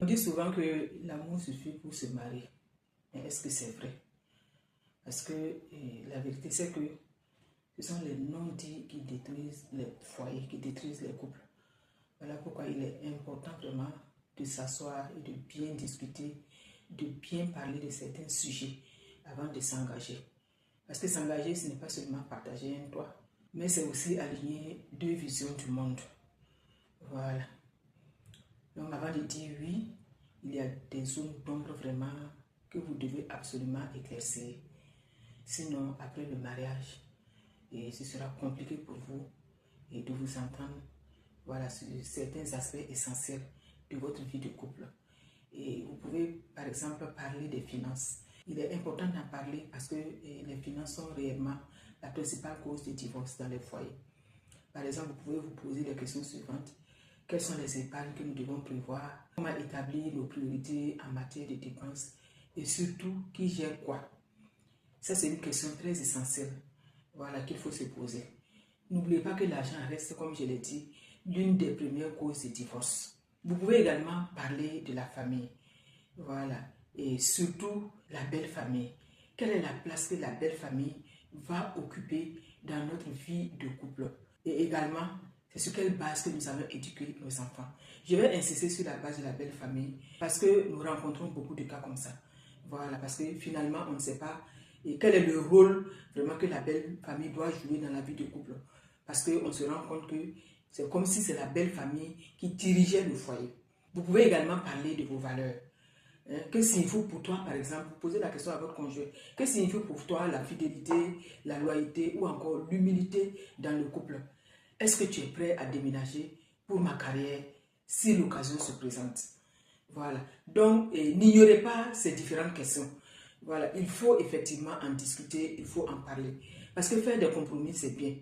On dit souvent que l'amour suffit pour se marier. Mais est-ce que c'est vrai? Parce que la vérité, c'est que ce sont les non-dits qui détruisent les foyers, qui détruisent les couples. Voilà pourquoi il est important vraiment de s'asseoir et de bien discuter, de bien parler de certains sujets avant de s'engager. Parce que s'engager, ce n'est pas seulement partager un toit, mais c'est aussi aligner deux visions du monde. Voilà. Donc avant de dire oui, il y a des zones d'ombre vraiment que vous devez absolument éclaircir. Sinon, après le mariage, ce sera compliqué pour vous de vous entendre, voilà, sur certains aspects essentiels de votre vie de couple. Et vous pouvez, par exemple, parler des finances. Il est important d'en parler parce que les finances sont réellement la principale cause de divorce dans les foyers. Par exemple, vous pouvez vous poser les questions suivantes. Quelles sont les épargnes que nous devons prévoir? Comment établir nos priorités en matière de dépenses? Et surtout, qui gère quoi? Ça, c'est une question très essentielle, voilà, qu'il faut se poser. N'oubliez pas que l'argent reste, comme je l'ai dit, l'une des premières causes de divorce. Vous pouvez également parler de la famille, voilà, et surtout la belle famille. Quelle est la place que la belle famille va occuper dans notre vie de couple? Et également, c'est sur quelle base que nous allons éduquer nos enfants. Je vais insister sur la base de la belle famille parce que nous rencontrons beaucoup de cas comme ça. Voilà, parce que finalement, on ne sait pas quel est le rôle vraiment que la belle famille doit jouer dans la vie de couple. Parce qu'on se rend compte que c'est comme si c'est la belle famille qui dirigeait le foyer. Vous pouvez également parler de vos valeurs. Que signifie pour toi, par exemple, posez la question à votre conjoint, que signifie pour toi la fidélité, la loyauté ou encore l'humilité dans le couple? Est-ce que tu es prêt à déménager pour ma carrière si l'occasion se présente? Voilà. Donc, n'ignorez pas ces différentes questions. Voilà. Il faut effectivement en discuter, il faut en parler. Parce que faire des compromis, c'est bien.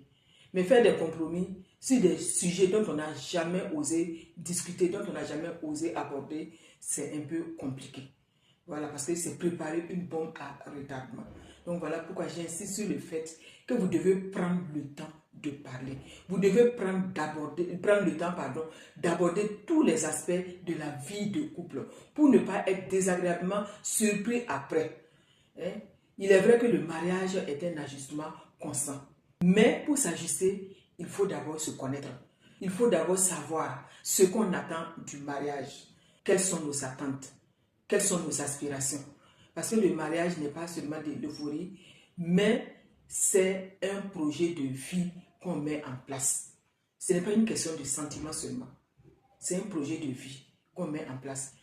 Mais faire des compromis sur des sujets dont on n'a jamais osé discuter, dont on n'a jamais osé aborder, c'est un peu compliqué. Voilà, parce que c'est préparer une bombe à retardement. Donc voilà pourquoi j'insiste sur le fait que vous devez prendre le temps de parler. Vous devez prendre le temps d'aborder tous les aspects de la vie de couple pour ne pas être désagréablement surpris après. Il est vrai que le mariage est un ajustement constant. Mais pour s'ajuster, il faut d'abord se connaître. Il faut d'abord savoir ce qu'on attend du mariage. Quelles sont nos attentes? Quelles sont nos aspirations? Parce que le mariage n'est pas seulement de l'euphorie, mais c'est un projet de vie qu'on met en place. Ce n'est pas une question de sentiment seulement. C'est un projet de vie qu'on met en place.